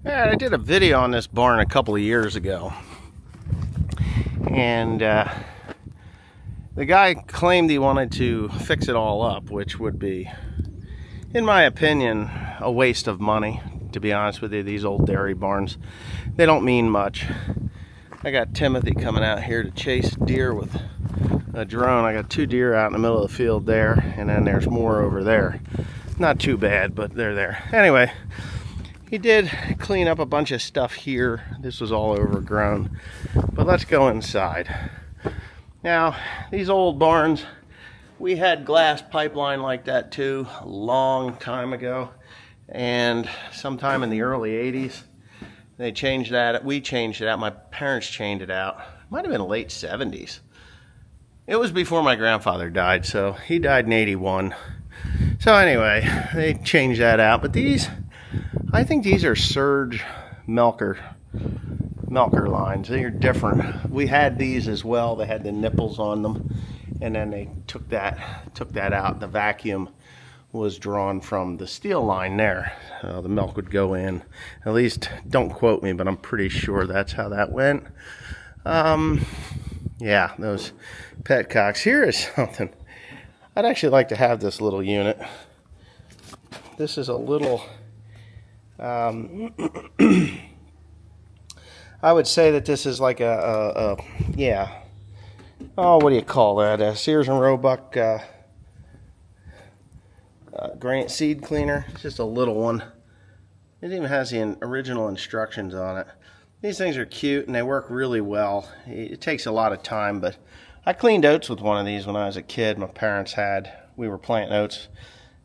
Yeah, I did a video on this barn a couple of years ago, and the guy claimed he wanted to fix it all up, which would be, in my opinion, a waste of money. To be honest with you, these old dairy barns, they don't mean much. I got Timothy coming out here to chase deer with a drone. I got 2 deer out in the middle of the field there, and then there's more over there. Not too bad, but they're there. Anyway, he did clean up a bunch of stuff here. This was all overgrown. But let's go inside. Now, these old barns, we had glass pipeline like that too a long time ago. And sometime in the early 80s, they changed that. We changed it out. My parents changed it out. It might have been late 70s. It was before my grandfather died, so he died in 81. So anyway, they changed that out. But these, I think these are Surge milker lines. They're different. We had these as well. They had the nipples on them, and then they took that out. The vacuum was drawn from the steel line there. The milk would go in. At least, don't quote me, but I'm pretty sure that's how that went. Yeah, those petcocks. Here is something. I'd actually like to have this little unit. This is a little, I would say that this is like yeah. Oh, what do you call that? A Sears and Roebuck Grant seed cleaner. It's just a little one. It even has the original instructions on it. These things are cute and they work really well. It takes a lot of time, but I cleaned oats with one of these when I was a kid. My parents had. We were planting oats,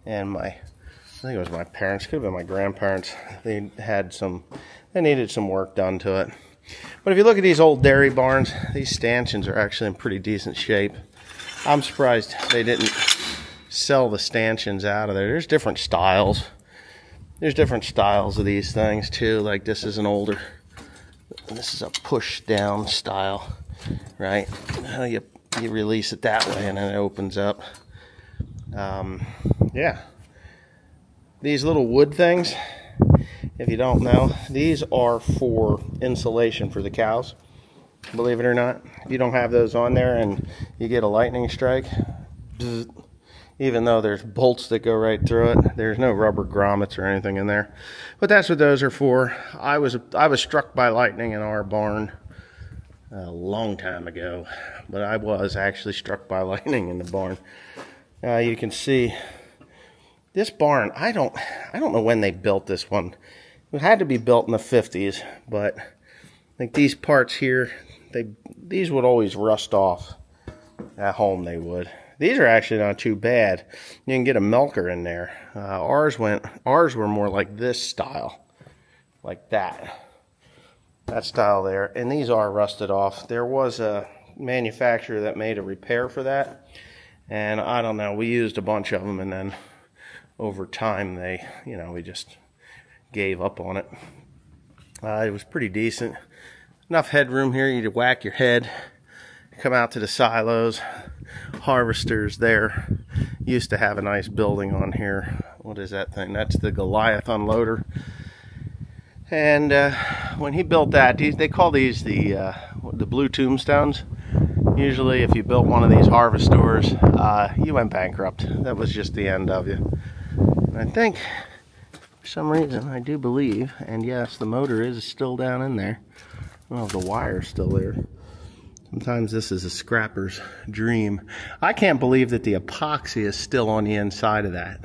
and I think it was my parents, could have been my grandparents. They needed some work done to it. But if you look at these old dairy barns, these stanchions are actually in pretty decent shape. I'm surprised they didn't sell the stanchions out of there. There's different styles. There's different styles of these things too. Like this is an older, this is a push down style, right? You release it that way and then it opens up. Yeah. These little wood things, if you don't know, these are for insulation for the cows. Believe it or not. If you don't have those on there and you get a lightning strike, even though there's bolts that go right through it, there's no rubber grommets or anything in there. But that's what those are for. I was struck by lightning in our barn a long time ago, but I was actually struck by lightning in the barn. You can see this barn. I don't know when they built this one. It had to be built in the 50s, but like these parts here, these would always rust off. At home they would. These are actually not too bad. You can get a milker in there. Ours were more like this style, like that style there. And these are rusted off. There was a manufacturer that made a repair for that, and I don't know. We used a bunch of them, and then over time we just gave up on it. It was pretty decent. Enough headroom here. You could whack your head. Come out to the silos. Harvesters there. Used to have a nice building on here. What is that thing? That's the Goliath unloader. And when he built that, they call these the blue tombstones. Usually if you built one of these harvesters, you went bankrupt. That was just the end of you. And I think for some reason, I do believe, and yes, the motor is still down in there. I don't know if the wire's still there. Sometimes this is a scrapper's dream. I can't believe that the epoxy is still on the inside of that.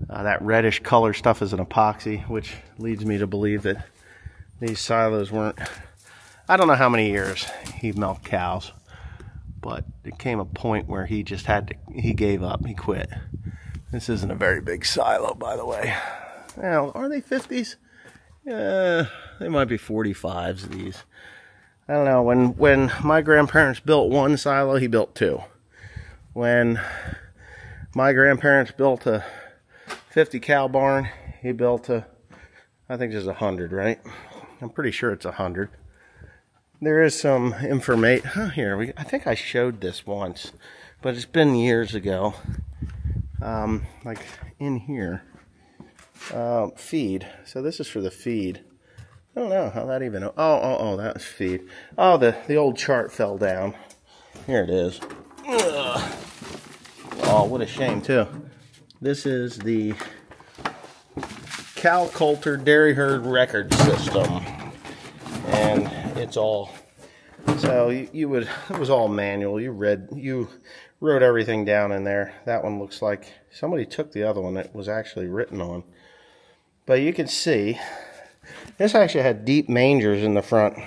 That reddish color stuff is an epoxy, which leads me to believe that these silos weren't... I don't know how many years he milked cows, but it came a point where he just had to... He gave up. He quit. This isn't a very big silo, by the way. Now, are they 50s? They might be 45s, these. I don't know, when my grandparents built one silo, he built 2. When my grandparents built a 50 cow barn, he built I think there's 100, right? I'm pretty sure it's 100. There is some information, here, I think I showed this once, but it's been years ago. Like in here, feed, so this is for the feed. I don't know how that even... Oh, that was feed. Oh, the old chart fell down. Here it is. Ugh. Oh, what a shame, too. This is the Cal Coulter Dairy Herd Record System. And it's all... So you would... It was all manual. You wrote everything down in there. That one looks like... Somebody took the other one that was actually written on. But you can see... This actually had deep mangers in the front.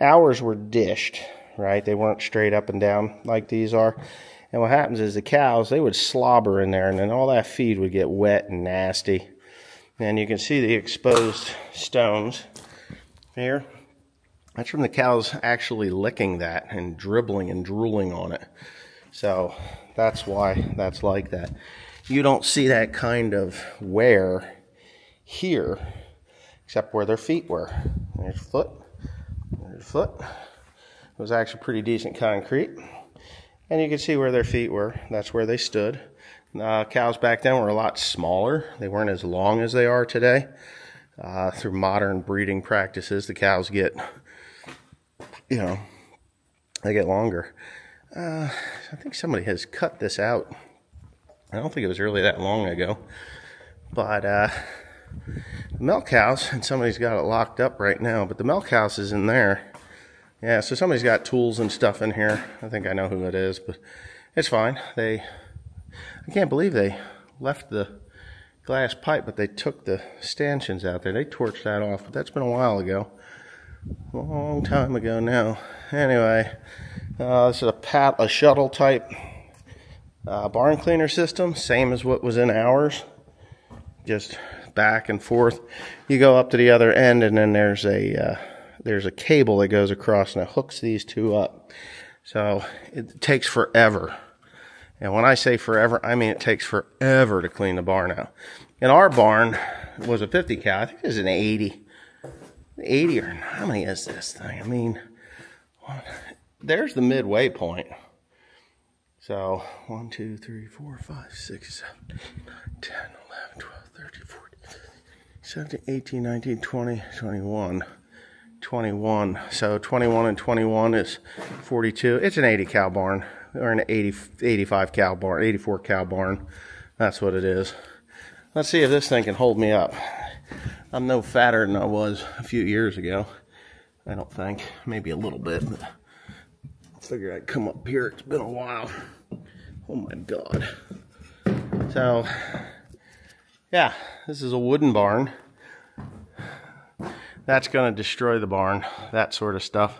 Ours were dished, right? They weren't straight up and down like these are. And what happens is the cows, they would slobber in there, and then all that feed would get wet and nasty. And you can see the exposed stones here. That's from the cows actually licking that and dribbling and drooling on it. So that's why that's like that. You don't see that kind of wear here, except where their feet were. There's foot. There's foot. It was actually pretty decent concrete. And you can see where their feet were. That's where they stood. Cows back then were a lot smaller. They weren't as long as they are today. Through modern breeding practices, the cows get, they get longer. I think somebody has cut this out. I don't think it was really that long ago. But the milk house, and somebody's got it locked up right now, but the milk house is in there. Yeah, so somebody's got tools and stuff in here. I think I know who it is, but it's fine. I can't believe they left the glass pipe, but they took the stanchions out there. They torched that off, but that's been a while ago. A long time ago now. Anyway, this is a shuttle type barn cleaner system, same as what was in ours. Just back and forth. You go up to the other end, and then there's a cable that goes across, and it hooks these two up. So it takes forever. And when I say forever, I mean it takes forever to clean the barn out. And our barn was a 50 cow. I think it was an 80. 80, or how many is this thing? I mean, there's the midway point. So 1, 2, 3, 4, 5, 6, 7, 8, 9, 10, 11, 12, 13, 14, 17, 18, 19, 20, 21. 21. So 21 and 21 is 42. It's an 80 cow barn, or an 85 cow barn, 84 cow barn. That's what it is. Let's see if this thing can hold me up. I'm no fatter than I was a few years ago. I don't think. Maybe a little bit, but I figured I'd come up here. It's been a while. Oh my God. So, yeah, this is a wooden barn. That's going to destroy the barn, that sort of stuff.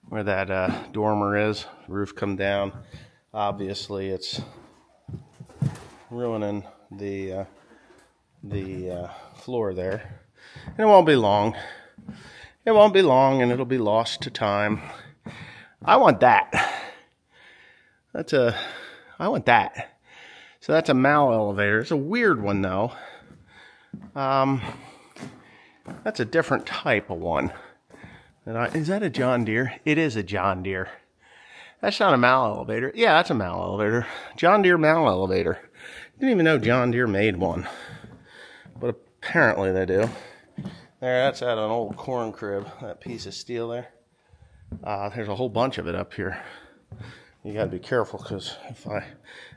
Where that dormer is, roof come down. Obviously, it's ruining the floor there. And it won't be long. It won't be long, and it'll be lost to time. I want that. I want that. So that's a Mal elevator. It's a weird one, though. That's a different type of one. Is that a John Deere? It is a John Deere. That's not a Mal elevator. Yeah, that's a Mal elevator. John Deere Mal elevator. Didn't even know John Deere made one. But apparently they do. There, that's at an old corn crib. That piece of steel there. There's a whole bunch of it up here. You got to be careful, because if I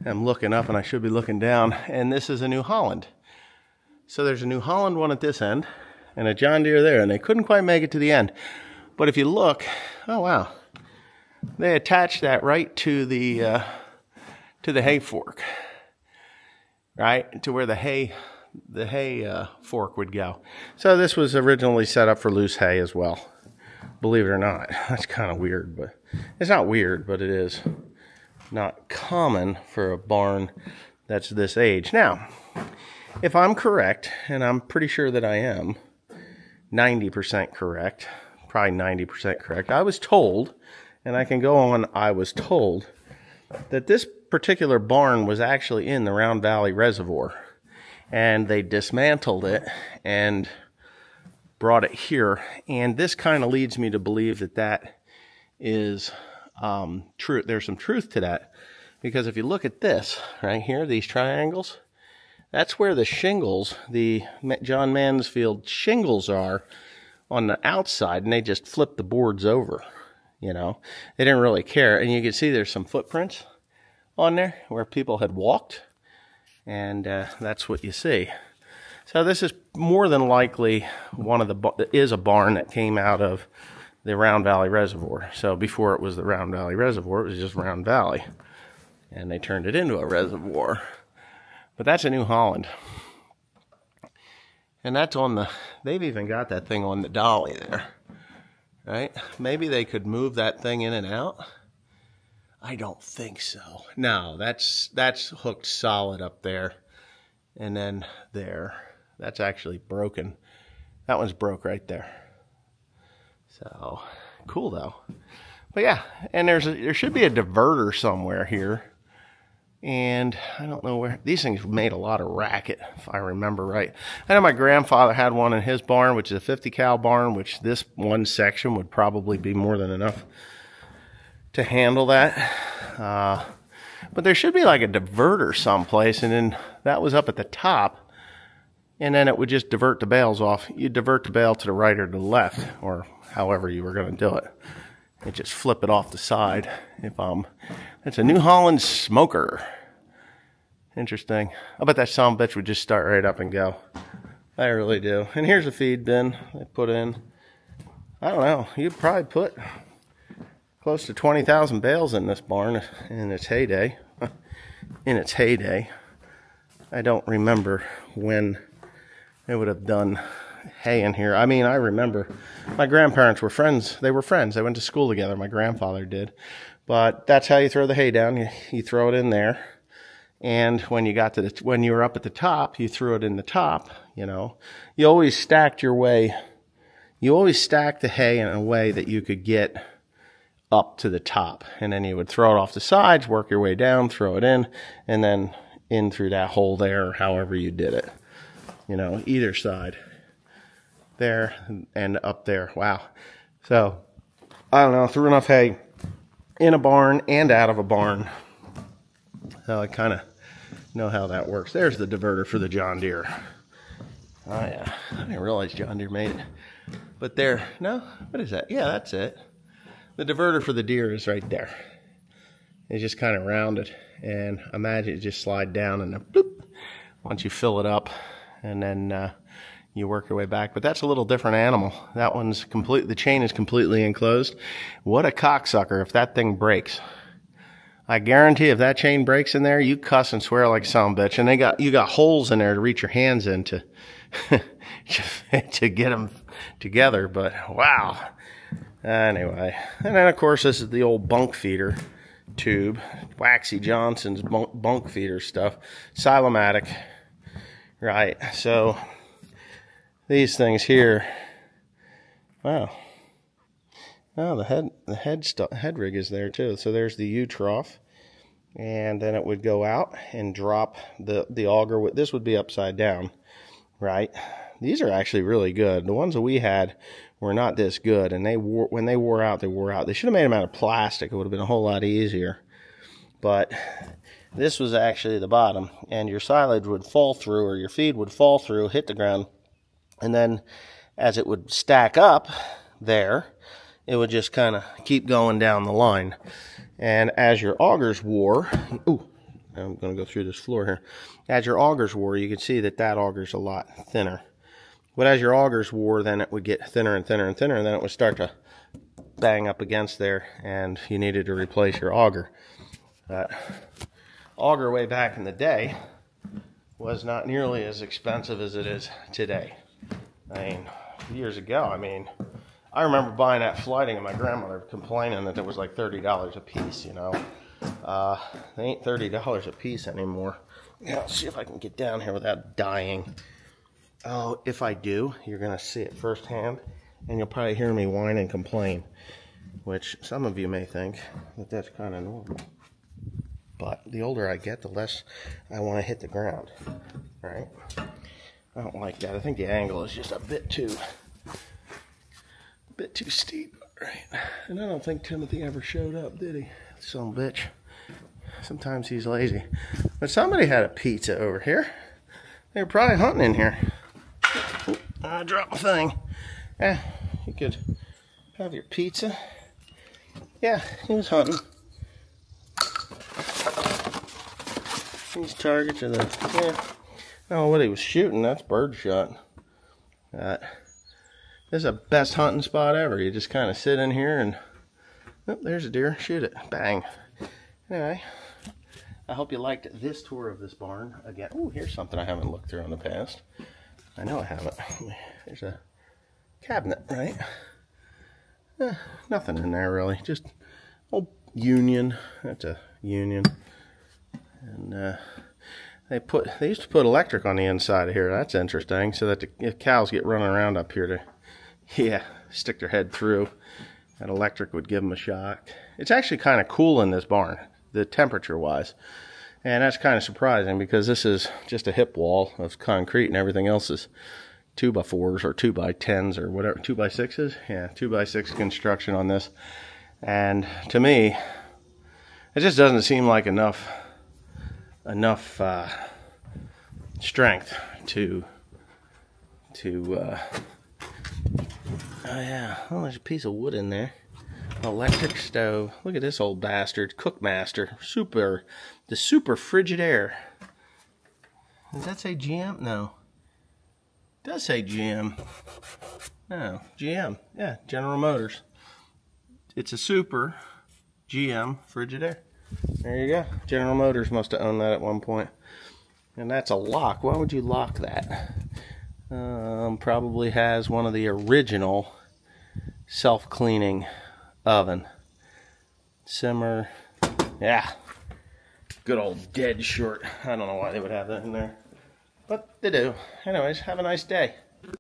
am looking up, and I should be looking down, and this is a New Holland. So there's a New Holland one at this end, and a John Deere there, and they couldn't quite make it to the end. But if you look, oh wow, they attached that right to the hay fork, right to where the hay fork would go. So this was originally set up for loose hay as well. Believe it or not, that's kind of weird, but it's not weird, but it is not common for a barn that's this age. Now, if I'm correct, and I'm pretty sure that I am 90% correct, probably 90% correct, I was told, and I can go on, I was told that this particular barn was actually in the Round Valley Reservoir, and they dismantled it and brought it here. And this kind of leads me to believe that that is true. There's some truth to that, because if you look at this right here, these triangles, that's where the shingles, the John Mansfield shingles are on the outside, and they just flipped the boards over. You know, they didn't really care. And you can see there's some footprints on there where people had walked, and that's what you see. So this is more than likely one of the is a barn that came out of the Round Valley Reservoir. So before it was the Round Valley Reservoir, it was just Round Valley, and they turned it into a reservoir. But that's a New Holland, and that's on the. They've even got that thing on the dolly there, right? Maybe they could move that thing in and out. I don't think so. No, that's hooked solid up there, and then there. That's actually broken. That one's broke right there. So cool though. But yeah, and there should be a diverter somewhere here, and I don't know where. These things made a lot of racket, if I remember right. I know my grandfather had one in his barn, which is a 50 cow barn, which this one section would probably be more than enough to handle that. But there should be like a diverter someplace, and then that was up at the top, and then it would just divert the bales off. You'd divert the bale to the right or to the left, or however you were going to do it. And just flip it off the side. It's a New Holland smoker. Interesting. I bet that son of a bitch would just start right up and go. I really do. And here's a feed bin they put in. I don't know. You'd probably put close to 20,000 bales in this barn in its heyday. In its heyday. I don't remember when they would have done hay in here. I mean, I remember my grandparents were friends. They were friends. They went to school together. My grandfather did. But that's how you throw the hay down. You throw it in there. And when you got to when you were up at the top, you threw it in the top, you know. You always stacked your way. You always stacked the hay in a way that you could get up to the top. And then you would throw it off the sides, work your way down, throw it in, and then in through that hole there, or however you did it. You know, either side. There and up there. Wow. So, I don't know, threw enough hay in a barn and out of a barn. So I kind of know how that works. There's the diverter for the John Deere. Oh yeah, I didn't realize John Deere made it. But there, no, what is that? Yeah, that's it. The diverter for the Deere is right there. It's just kind of rounded, and imagine it just slide down and then bloop, once you fill it up, and then you work your way back. But that's a little different animal. That one's the chain is completely enclosed. What a cocksucker if that thing breaks. I guarantee if that chain breaks in there, you cuss and swear like some bitch. And you got holes in there to reach your hands into to get them together. But wow. Anyway, and then of course this is the old bunk feeder tube, Waxy Johnson's bunk feeder stuff, Silomatic, right? So these things here, wow. Oh, the head rig is there too. So there's the U trough, and then it would go out and drop the auger. This would be upside down, right? These are actually really good. The ones that we had were not this good, and when they wore out, they wore out. They should have made them out of plastic. It would have been a whole lot easier. But this was actually the bottom, and your silage would fall through, or your feed would fall through, hit the ground, and then as it would stack up there, it would just kind of keep going down the line. And as your augers wore, ooh, I'm going to go through this floor here. As your augers wore, you can see that auger's a lot thinner. But as your augers wore, then it would get thinner and thinner and thinner, and then it would start to bang up against there, and you needed to replace your auger. Auger way back in the day was not nearly as expensive as it is today. I mean, years ago, I remember buying that flighting and my grandmother complaining that it was like $30 a piece, you know. They ain't $30 a piece anymore. Yeah, let's see if I can get down here without dying. Oh, if I do, you're going to see it firsthand, and you'll probably hear me whine and complain, which some of you may think that that's kind of normal. But the older I get, the less I want to hit the ground, right? I don't like that. I think the angle is just a bit too steep, right? And I don't think Timothy ever showed up, did he? Son of a bitch. Sometimes he's lazy. But somebody had a pizza over here. They were probably hunting in here. Ooh, I dropped my thing. could have your pizza. Yeah, he was hunting. These targets are the, yeah. Oh, what he was shooting, that's bird shot. This is the best hunting spot ever. You just kind of sit in here and, oh, there's a deer, shoot it, bang. Anyway, I hope you liked this tour of this barn. Again, oh, here's something I haven't looked through in the past. I know I haven't. There's a cabinet, right? Nothing in there really, just old Union. That's a Union. And they used to put electric on the inside of here. That's interesting, so that the cows get running around up here to, yeah, stick their head through. That electric would give them a shock. It's actually kind of cool in this barn, the temperature wise, and that's kind of surprising because this is just a hip wall of concrete and everything else is 2x4s or 2x10s or whatever, 2x6s. Yeah, 2x6 construction on this, and to me, it just doesn't seem like enough strength to oh yeah, oh, there's a piece of wood in there. Electric stove. Look at this old bastard. Cookmaster. The super Frigidaire. Does that say GM? No. It does say GM. No, GM. Yeah, General Motors. It's a super GM Frigidaire. There you go. General Motors must have owned that at one point. And that's a lock. Why would you lock that? Probably has one of the original self-cleaning oven. Simmer. Yeah. Good old dead short. I don't know why they would have that in there, but they do. Anyways, have a nice day.